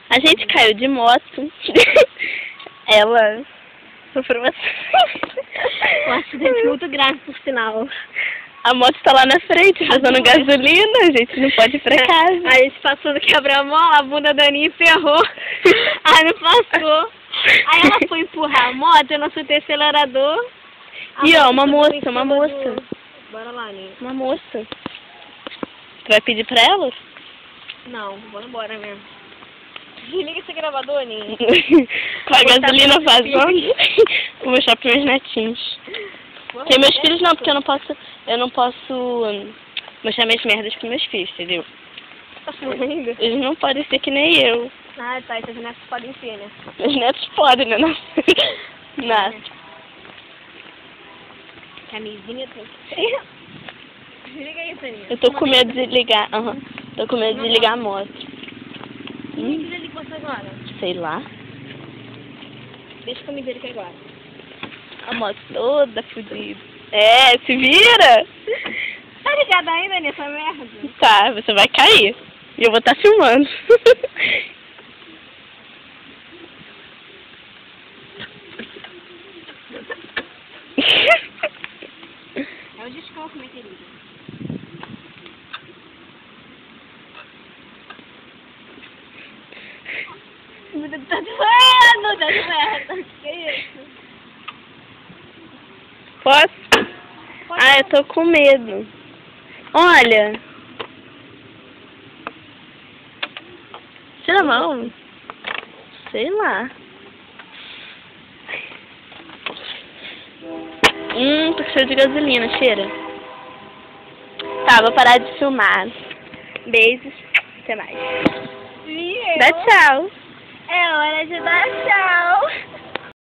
A gente caiu de moto. Ela sofreu Um acidente muito grave, por sinal. A moto tá lá na frente, fazendo gasolina, a gente não pode ir pra casa. A gente passou no quebra-mola, a bunda da Aninha ferrou. Aí não passou. Aí ela foi empurrar a moto, eu não soltei o acelerador. E ó, uma moça. Bora lá, Aninha. Uma moça. Tu vai pedir pra ela? Não, vamos embora mesmo. Desliga esse gravador, Aninha. Com a gasolina vazando. Vou mostrar pros meus netinhos. Porque meus filhos não, porque eu não posso mostrar minhas merdas pros meus filhos, entendeu? Tá fazendo? Eles não podem ser que nem eu. Ah, tá, então os netos podem ser, né? Meus netos podem, né? Não. Camisinha tem que ser. Desliga aí, Aninha. Eu tô com medo de ligar. Tô com medo de ligar a moto. Quem precisa de você agora? Sei lá. Deixa comigo ele que agora. A moto toda fodida. É, se vira! Tá ligada ainda nessa merda? Tá, você vai cair. E eu vou estar filmando. É o descanso, minha querida. Tá doendo, tá doendo. Que isso? Posso? Ah, eu tô com medo. Olha. Tira a mão. Sei lá. Tô cheio de gasolina, cheira. Tá, vou parar de filmar. Beijos. Até mais. Dá tchau. É hora de dar tchau.